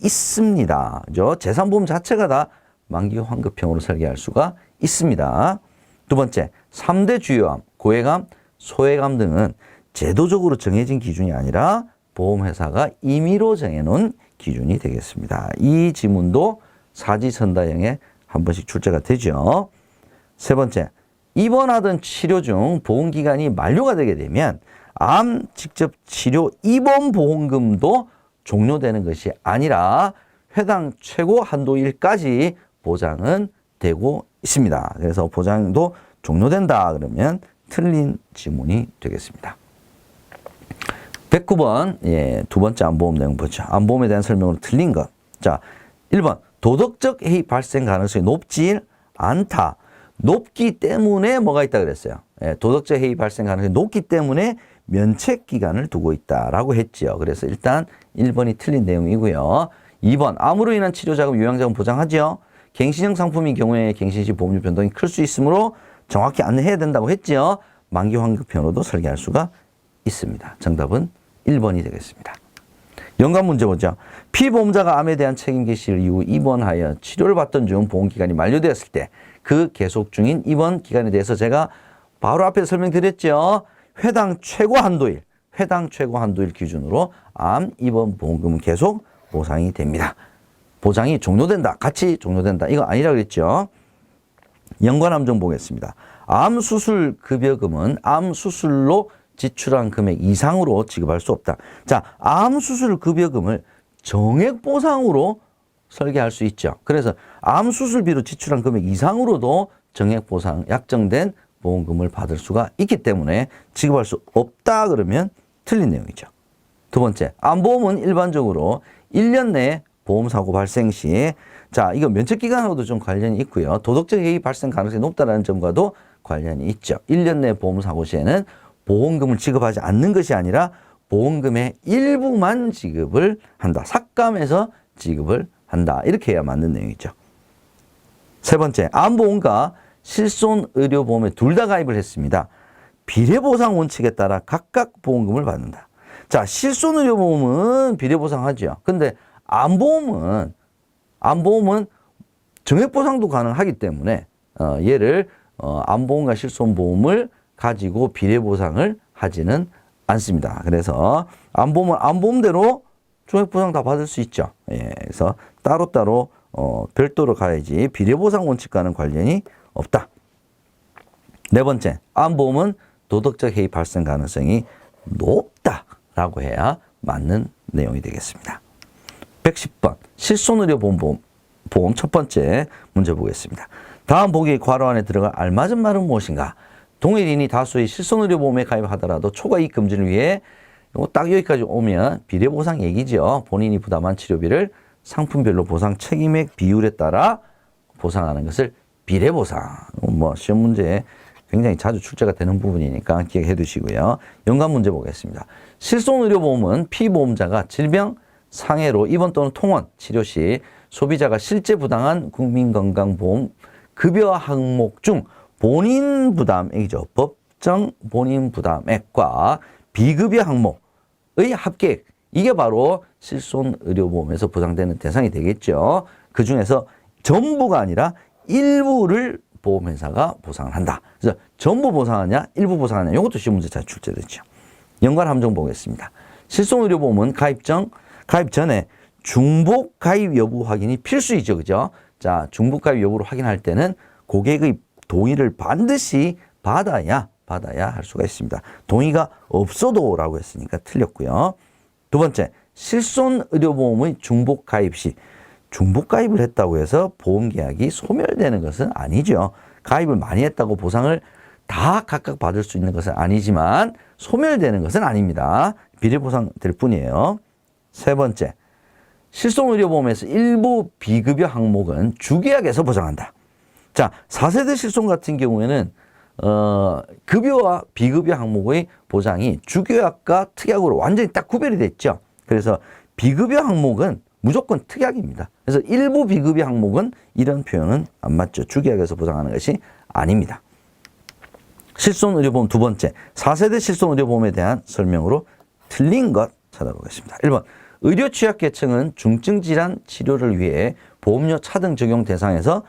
있습니다. 재산보험 자체가 다 만기 환급형으로 설계할 수가 있습니다. 두 번째, 3대 주요암, 고액암, 소액암 등은 제도적으로 정해진 기준이 아니라 보험회사가 임의로 정해놓은 기준이 되겠습니다. 이 지문도 사지선다형에 한 번씩 출제가 되죠. 세 번째, 입원하던 치료 중 보험기간이 만료가 되게 되면 암 직접 치료 입원 보험금도 종료되는 것이 아니라 해당 최고 한도일까지 보장은 되고 있습니다. 그래서 보장도 종료된다 그러면 틀린 지문이 되겠습니다. 109번, 두 번째 암보험 내용 보죠. 암보험에 대한 설명으로 틀린 것. 자, 1번, 도덕적 해이 발생 가능성이 높지 않다. 높기 때문에 뭐가 있다 그랬어요. 도덕적 해이 발생 가능성이 높기 때문에 면책 기간을 두고 있다라고 했지요. 그래서 일단 1번이 틀린 내용이고요. 2번, 암으로 인한 치료자금, 요양자금 보장하죠. 갱신형 상품인 경우에 갱신 시 보험료 변동이 클 수 있으므로 정확히 안내해야 된다고 했지요. 만기 환급형으로도 설계할 수가 있습니다. 정답은 1번이 되겠습니다. 연관 문제 보죠. 피보험자가 암에 대한 책임 개시를 이후 입원하여 치료를 받던 중 보험기간이 만료되었을 때 그 계속 중인 입원 기간에 대해서 제가 바로 앞에서 설명드렸죠. 해당 최고 한도일 기준으로 암 입원 보험금은 계속 보상이 됩니다. 보장이 종료된다. 같이 종료된다. 이거 아니라 그랬죠. 연관 함정 보겠습니다. 암 수술 급여금은 암 수술로 지출한 금액 이상으로 지급할 수 없다. 자, 암 수술 급여금을 정액 보상으로 설계할 수 있죠. 그래서 암 수술비로 지출한 금액 이상으로도 정액 보상, 약정된 보험금을 받을 수가 있기 때문에 지급할 수 없다 그러면 틀린 내용이죠. 두 번째, 암보험은 일반적으로 1년 내에 보험사고 발생 시, 자, 이거 면책기간하고도 좀 관련이 있고요. 도덕적 해이 발생 가능성이 높다는 점과도 관련이 있죠. 1년 내 보험사고 시에는 보험금을 지급하지 않는 것이 아니라 보험금의 일부만 지급을 한다. 삭감해서 지급을 한다. 이렇게 해야 맞는 내용이죠. 세 번째, 암보험과 실손의료보험에 둘 다 가입을 했습니다. 비례보상 원칙에 따라 각각 보험금을 받는다. 자, 실손의료보험은 비례보상하죠. 근데 암보험은 정액보상도 가능하기 때문에 얘를 암보험과 실손보험을 가지고 비례보상을 하지는 않습니다. 그래서 암보험은 암보험대로 정액보상 다 받을 수 있죠. 그래서 따로따로 별도로 가야지 비례보상 원칙과는 관련이 없다. 네 번째, 암보험은 도덕적 해이 발생 가능성이 높다라고 해야 맞는 내용이 되겠습니다. 110번, 실손의료보험 첫 번째 문제 보겠습니다. 다음 보기 괄호 안에 들어갈 알맞은 말은 무엇인가? 동일인이 다수의 실손의료보험에 가입하더라도 초과이익 금지를 위해 딱 여기까지 오면 비례보상 얘기죠. 본인이 부담한 치료비를 상품별로 보상 책임액 비율에 따라 보상하는 것을 비례보상. 뭐 시험 문제에 굉장히 자주 출제가 되는 부분이니까 기억해 두시고요. 연관 문제 보겠습니다. 실손의료보험은 피보험자가 질병, 상해로 입원 또는 통원, 치료 시 소비자가 실제 부당한 국민건강보험 급여 항목 중 본인 부담액이죠. 법정 본인 부담액과 비급여 항목의 합계액. 이게 바로 실손의료보험에서 보상되는 대상이 되겠죠. 그 중에서 전부가 아니라 일부를 보험회사가 보상을 한다. 그래서 전부 보상하냐, 일부 보상하냐, 이것도 시험 문제 잘 출제됐죠. 연관 함정 보겠습니다. 실손의료보험은 가입 전에 중복 가입 여부 확인이 필수이죠. 그죠? 자, 중복 가입 여부를 확인할 때는 고객의 동의를 반드시 받아야 할 수가 있습니다. 동의가 없어도 라고 했으니까 틀렸고요. 두 번째, 실손의료보험의 중복 가입 시 중복 가입을 했다고 해서 보험계약이 소멸되는 것은 아니죠. 가입을 많이 했다고 보상을 다 각각 받을 수 있는 것은 아니지만 소멸되는 것은 아닙니다. 비례보상될 뿐이에요. 세 번째, 실손의료보험에서 일부 비급여 항목은 주계약에서 보장한다. 자, 4세대 실손 같은 경우에는 급여와 비급여 항목의 보장이 주계약과 특약으로 완전히 딱 구별이 됐죠. 그래서 비급여 항목은 무조건 특약입니다. 그래서 일부 비급여 항목은 이런 표현은 안 맞죠. 주계약에서 보장하는 것이 아닙니다. 실손의료보험 두 번째, 4세대 실손의료보험에 대한 설명으로 틀린 것 찾아보겠습니다. 1번, 의료 취약계층은 중증질환 치료를 위해 보험료 차등 적용 대상에서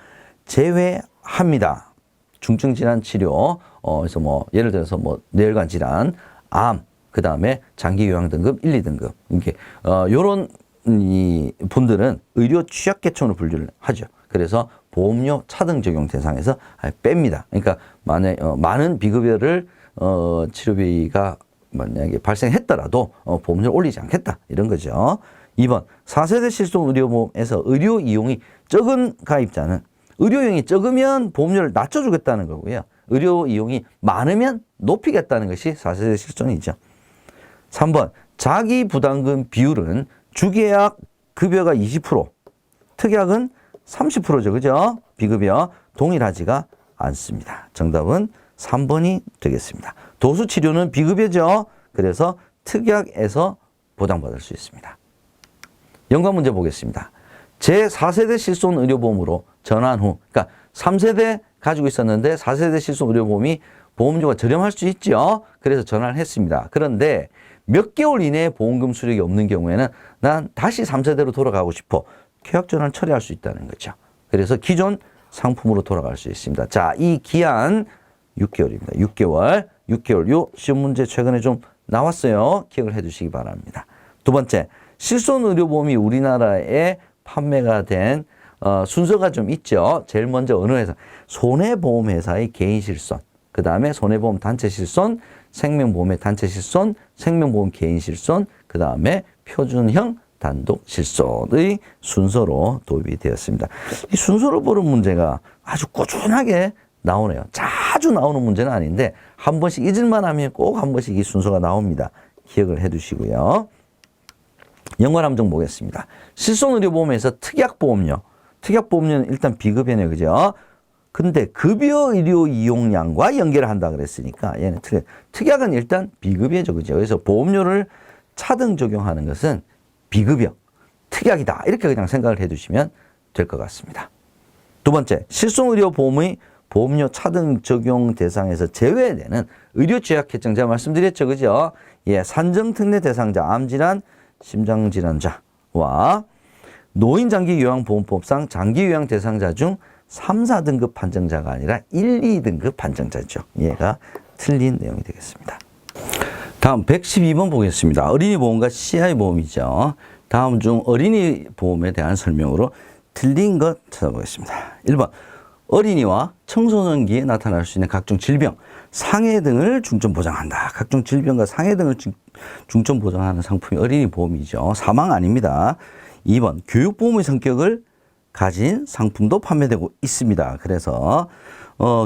제외합니다. 중증질환 치료, 그래서 뭐 예를 들어서 뭐 뇌혈관 질환, 암, 그 다음에 장기 요양 등급 1, 2등급 이렇게 요런 이 분들은 의료 취약계층으로 분류를 하죠. 그래서 보험료 차등 적용 대상에서 뺍니다. 그러니까 만약 많은 비급여를 치료비가 만약에 발생했더라도 보험료를 올리지 않겠다 이런 거죠. 2번, 4세대 실손의료보험에서 의료 이용이 적은 가입자는 의료 이용이 적으면 보험료를 낮춰주겠다는 거고요. 의료 이용이 많으면 높이겠다는 것이 4세대 실손이죠. 3번, 자기 부담금 비율은 주계약 급여가 20%, 특약은 30%죠. 그죠? 비급여 동일하지가 않습니다. 정답은 3번이 되겠습니다. 도수치료는 비급여죠. 그래서 특약에서 보장받을 수 있습니다. 연관 문제 보겠습니다. 제4세대 실손의료보험으로 전환 후, 그러니까 3세대 가지고 있었는데 4세대 실손의료보험이 보험료가 저렴할 수 있죠. 그래서 전환을 했습니다. 그런데 몇 개월 이내에 보험금 수령이 없는 경우에는 난 다시 3세대로 돌아가고 싶어. 계약 전환을 처리할 수 있다는 거죠. 그래서 기존 상품으로 돌아갈 수 있습니다. 자, 이 기한 6개월입니다. 6개월. 요 시험 문제 최근에 좀 나왔어요. 기억을 해 두시기 바랍니다. 두 번째, 실손의료보험이 우리나라에 판매가 된 순서가 좀 있죠. 제일 먼저 어느 회사? 손해보험회사의 개인실손, 그 다음에 손해보험 단체실손, 생명보험의 단체실손, 생명보험 개인실손, 그 다음에 표준형 단독실손의 순서로 도입이 되었습니다. 이 순서를 보는 문제가 아주 꾸준하게 나오네요. 자주 나오는 문제는 아닌데 한 번씩 잊을만 하면 꼭 한 번씩 이 순서가 나옵니다. 기억을 해 두시고요. 연관 함정 보겠습니다. 실손의료보험에서 특약보험료는 일단 비급여네요. 그죠? 근데 급여 의료 이용량과 연계를 한다 그랬으니까 얘는 특약은 일단 비급여죠. 그죠? 그래서 보험료를 차등 적용하는 것은 비급여, 특약이다. 이렇게 그냥 생각을 해 두시면 될 것 같습니다. 두 번째, 실손의료보험의 보험료 차등 적용 대상에서 제외되는 의료 취약계층 제가 말씀드렸죠. 그죠? 예, 산정특례 대상자, 암질환, 심장질환자와 노인장기요양보험법상 장기요양 대상자 중 3, 4등급 판정자가 아니라 1, 2등급 판정자죠. 얘가 틀린 내용이 되겠습니다. 다음 112번 보겠습니다. 어린이보험과 CI보험이죠. 다음 중 어린이보험에 대한 설명으로 틀린 것 찾아보겠습니다. 1번, 어린이와 청소년기에 나타날 수 있는 각종 질병, 상해 등을 중점 보장한다. 각종 질병과 상해 등을 중점 보장하는 상품이 어린이보험이죠. 사망 아닙니다. 2번, 교육보험의 성격을 가진 상품도 판매되고 있습니다. 그래서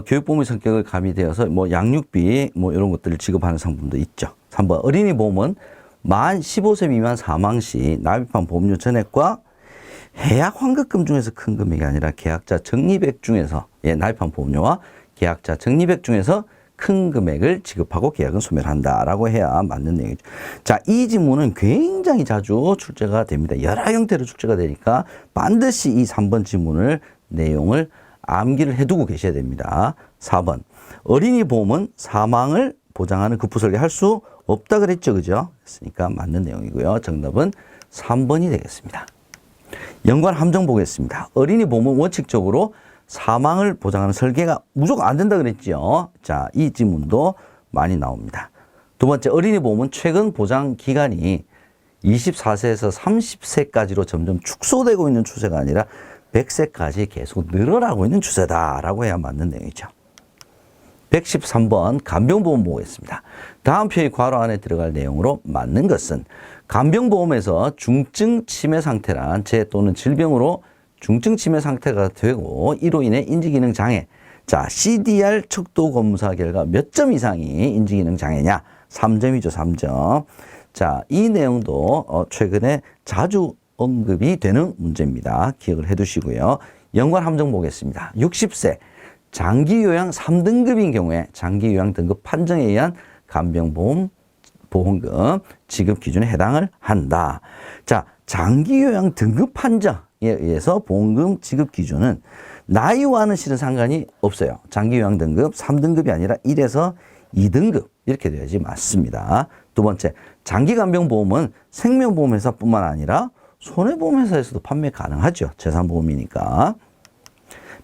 교육보험의 성격을 가미되어서 뭐 양육비 뭐 이런 것들을 지급하는 상품도 있죠. 3번, 어린이보험은 만 15세 미만 사망 시 납입한 보험료 전액과 해약 환급금 중에서 큰 금액이 아니라 계약자 적립액 중에서 납입한 보험료와 계약자 적립액 중에서 큰 금액을 지급하고 계약은 소멸한다라고 해야 맞는 내용이죠. 자, 이 지문은 굉장히 자주 출제가 됩니다. 여러 형태로 출제가 되니까 반드시 이 3번 지문을 내용을 암기를 해두고 계셔야 됩니다. 4번, 어린이 보험은 사망을 보장하는 급부 설계할 수 없다 그랬죠. 그죠? 그러니까 맞는 내용이고요. 정답은 3번이 되겠습니다. 연관 함정 보겠습니다. 어린이 보험은 원칙적으로 사망을 보장하는 설계가 무조건 안 된다 그랬죠. 자, 이 질문도 많이 나옵니다. 두 번째, 어린이 보험은 최근 보장 기간이 24세에서 30세까지로 점점 축소되고 있는 추세가 아니라 100세까지 계속 늘어나고 있는 추세다라고 해야 맞는 내용이죠. 113번 간병보험 보겠습니다. 다음 표의 괄호 안에 들어갈 내용으로 맞는 것은 간병보험에서 중증 치매 상태란 재 또는 질병으로 중증 치매 상태가 되고 이로 인해 인지기능 장애. 자, CDR 척도 검사 결과 몇 점 이상이 인지기능 장애냐? 3점이죠, 3점. 자, 이 내용도 최근에 자주 언급이 되는 문제입니다. 기억을 해 두시고요. 연관 함정 보겠습니다. 60세 장기요양 3등급인 경우에 장기요양 등급 판정에 의한 간병보험 보험금 지급 기준에 해당을 한다. 자, 장기요양 등급 판정에 의해서 보험금 지급 기준은 나이와는 실은 상관이 없어요. 장기요양 등급 3등급이 아니라 1에서 2등급 이렇게 돼야지 맞습니다. 두 번째, 장기간병보험은 생명보험회사뿐만 아니라 손해보험회사에서도 판매 가능하죠. 재산보험이니까.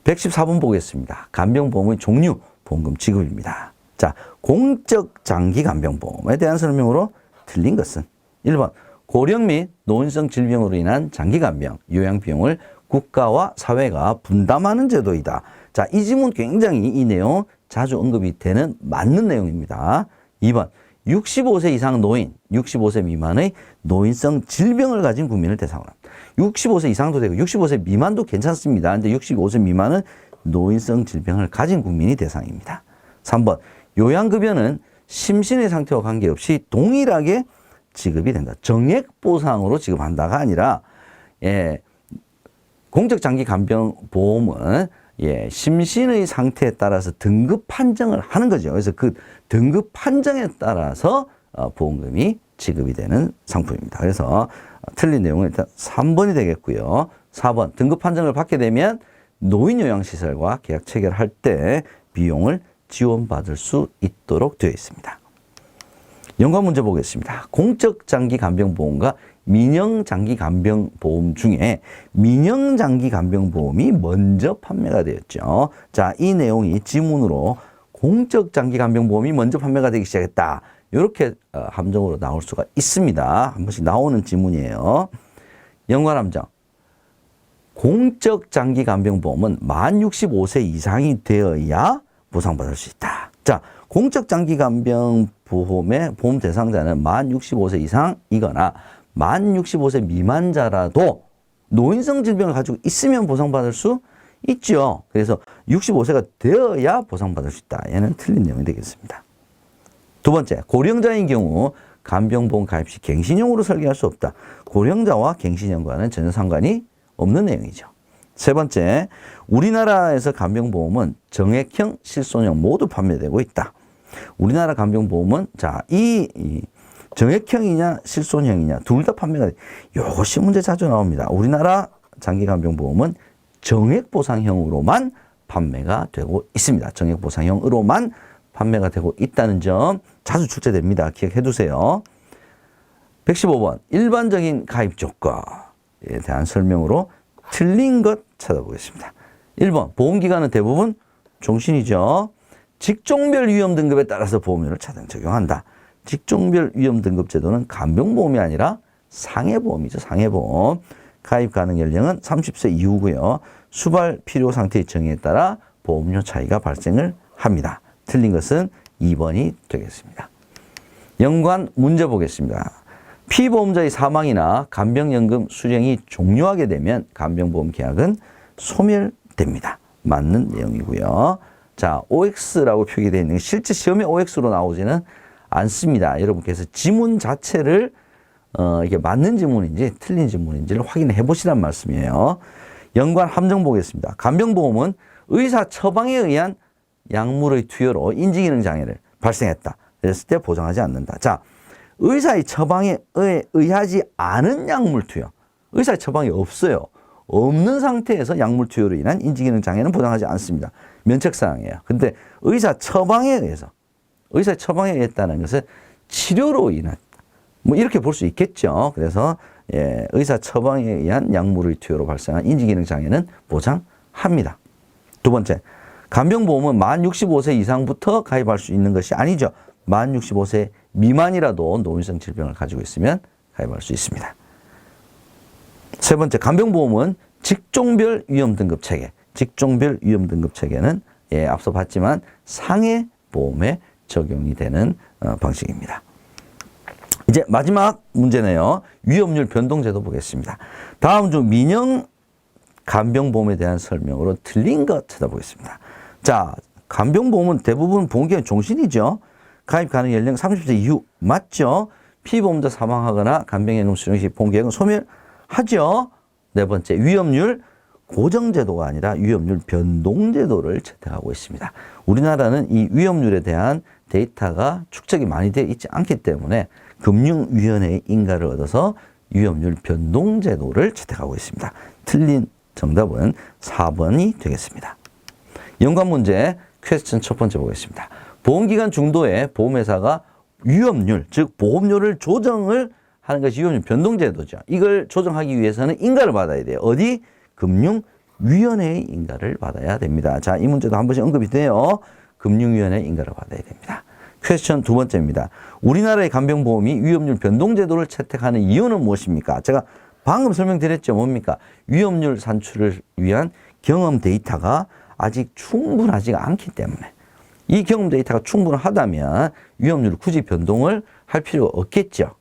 114번 보겠습니다. 간병보험의 종류, 보험금 지급입니다. 자, 공적 장기간병보험에 대한 설명으로 틀린 것은 1번, 고령 및 노인성 질병으로 인한 장기간병, 요양비용을 국가와 사회가 분담하는 제도이다. 자, 이 질문 굉장히 이 내용 자주 언급이 되는 맞는 내용입니다. 2번, 65세 이상 노인, 65세 미만의 노인성 질병을 가진 국민을 대상으로 합니다. 65세 이상도 되고 65세 미만도 괜찮습니다. 근데 65세 미만은 노인성 질병을 가진 국민이 대상입니다. 3번, 요양급여는 심신의 상태와 관계없이 동일하게 지급이 된다. 정액보상으로 지급한다가 아니라 공적장기간병보험은 심신의 상태에 따라서 등급 판정을 하는 거죠. 그래서 그 등급 판정에 따라서 보험금이 지급이 되는 상품입니다. 그래서 틀린 내용은 일단 3번이 되겠고요. 4번, 등급 판정을 받게 되면 노인요양시설과 계약 체결할 때 비용을 지원받을 수 있도록 되어 있습니다. 연관 문제 보겠습니다. 공적장기간병보험과 민영장기간병보험 중에 민영장기간병보험이 먼저 판매가 되었죠. 자, 이 내용이 지문으로 공적장기간병보험이 먼저 판매가 되기 시작했다. 이렇게 함정으로 나올 수가 있습니다. 한 번씩 나오는 지문이에요. 연관 함정. 공적장기간병보험은 만 65세 이상이 되어야 보상받을 수 있다. 자, 공적장기간병보험의 보험 대상자는 만 65세 이상이거나 만 65세 미만자라도 노인성 질병을 가지고 있으면 보상받을 수 있죠. 그래서 65세가 되어야 보상받을 수 있다. 얘는 틀린 내용이 되겠습니다. 두 번째, 고령자인 경우 간병보험 가입 시 갱신형으로 설계할 수 없다. 고령자와 갱신형과는 전혀 상관이 없는 내용이죠. 세 번째, 우리나라에서 간병보험은 정액형, 실손형 모두 판매되고 있다. 우리나라 간병보험은 자, 이 정액형이냐 실손형이냐 둘 다 판매가 돼. 이것이 문제 자주 나옵니다. 우리나라 장기간병보험은 정액보상형으로만 판매가 되고 있습니다. 정액보상형으로만 판매가 되고 있다는 점 자주 출제됩니다. 기억해 두세요. 115번, 일반적인 가입 조건에 대한 설명으로 틀린 것 찾아보겠습니다. 1번, 보험기간은 대부분 종신이죠. 직종별 위험 등급에 따라서 보험료를 차등 적용한다. 직종별 위험 등급 제도는 간병보험이 아니라 상해보험이죠. 상해보험. 가입 가능 연령은 30세 이후고요. 수발 필요 상태의 정의에 따라 보험료 차이가 발생을 합니다. 틀린 것은 2번이 되겠습니다. 연관 문제 보겠습니다. 피보험자의 사망이나 간병연금 수령이 종료하게 되면 간병보험 계약은 소멸됩니다. 맞는 내용이고요. 자, OX라고 표기되어 있는 실제 시험에 OX로 나오지는 않습니다. 여러분께서 지문 자체를 이게 맞는 지문인지 틀린 지문인지를 확인해 보시란 말씀이에요. 연관 함정 보겠습니다. 간병보험은 의사 처방에 의한 약물의 투여로 인지기능 장애를 발생했다. 그랬을 때 보장하지 않는다. 자, 의사의 처방에 의하지 않은 약물 투여. 의사의 처방이 없어요. 없는 상태에서 약물 투여로 인한 인지기능 장애는 보장하지 않습니다. 면책사항이에요. 근데 의사 처방에 의해서, 의사의 처방에 의했다는 것은 치료로 인한, 뭐 이렇게 볼 수 있겠죠. 그래서 의사 처방에 의한 약물의 투여로 발생한 인지기능 장애는 보장합니다. 두 번째, 간병보험은 만 65세 이상부터 가입할 수 있는 것이 아니죠. 만 65세 미만이라도 노인성 질병을 가지고 있으면 가입할 수 있습니다. 세 번째, 간병보험은 직종별 위험 등급 체계. 직종별 위험 등급 체계는 앞서 봤지만 상해 보험에 적용이 되는 방식입니다. 이제 마지막 문제네요. 위험률 변동제도 보겠습니다. 다음 중 민영 간병보험에 대한 설명으로 틀린 것 찾아보겠습니다. 자, 간병보험은 대부분 보험계획 종신이죠. 가입 가능 연령 30세 이후 맞죠? 피보험자 사망하거나 간병연금 수령 시 보험계획은 소멸하죠. 네 번째, 위험률 고정제도가 아니라 위험률 변동제도를 채택하고 있습니다. 우리나라는 이 위험률에 대한 데이터가 축적이 많이 되어 있지 않기 때문에 금융위원회의 인가를 얻어서 위험률 변동제도를 채택하고 있습니다. 틀린 정답은 4번이 되겠습니다. 연관 문제 퀘스천 첫 번째 보겠습니다. 보험기간 중도에 보험회사가 위험률, 즉 보험료를 조정을 하는 것이 위험률 변동제도죠. 이걸 조정하기 위해서는 인가를 받아야 돼요. 어디? 금융위원회의 인가를 받아야 됩니다. 자, 이 문제도 한 번씩 언급이 돼요. 금융위원회의 인가를 받아야 됩니다. 퀘스천 두 번째입니다. 우리나라의 간병보험이 위험률 변동제도를 채택하는 이유는 무엇입니까? 제가 방금 설명드렸죠. 뭡니까? 위험률 산출을 위한 경험 데이터가 아직 충분하지 않기 때문에 이 경험 데이터가 충분하다면 위험률 굳이 변동을 할 필요가 없겠죠.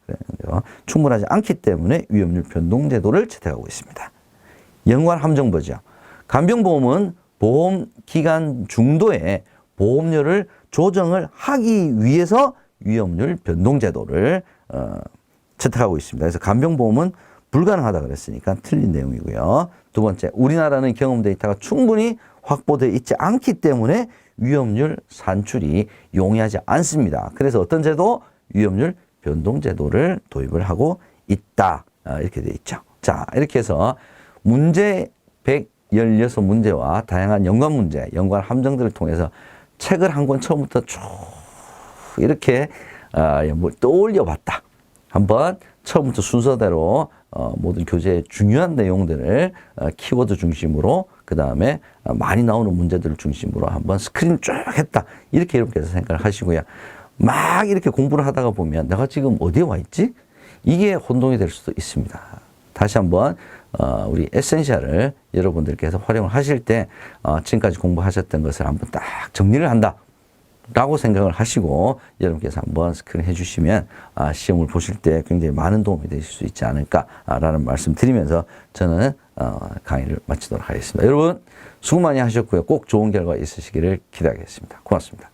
충분하지 않기 때문에 위험률 변동제도를 채택하고 있습니다. 연관 함정보죠. 간병보험은 보험기간 중도에 보험료를 조정을 하기 위해서 위험률 변동제도를 채택하고 있습니다. 그래서 간병보험은 불가능하다 그랬으니까 틀린 내용이고요. 두 번째, 우리나라는 경험 데이터가 충분히 확보되어 있지 않기 때문에 위험률 산출이 용이하지 않습니다. 그래서 어떤 제도? 위험률 변동제도를 도입을 하고 있다. 이렇게 되어 있죠. 자, 이렇게 해서 문제 116문제와 다양한 연관 문제, 연관 함정들을 통해서 책을 한 권 처음부터 쭉 이렇게 떠올려 봤다. 한번 처음부터 순서대로 모든 교재의 중요한 내용들을 키워드 중심으로 그 다음에 많이 나오는 문제들을 중심으로 한번 스크린 쭉 했다. 이렇게 여러분께서 생각을 하시고요. 막 이렇게 공부를 하다가 보면 내가 지금 어디에 와 있지? 이게 혼동이 될 수도 있습니다. 다시 한번 우리 에센셜을 여러분들께서 활용을 하실 때 지금까지 공부하셨던 것을 한번 딱 정리를 한다 라고 생각을 하시고 여러분께서 한번 스크린 해주시면 시험을 보실 때 굉장히 많은 도움이 되실 수 있지 않을까라는 말씀 드리면서 저는 강의를 마치도록 하겠습니다. 여러분 수고 많이 하셨고요. 꼭 좋은 결과 있으시기를 기대하겠습니다. 고맙습니다.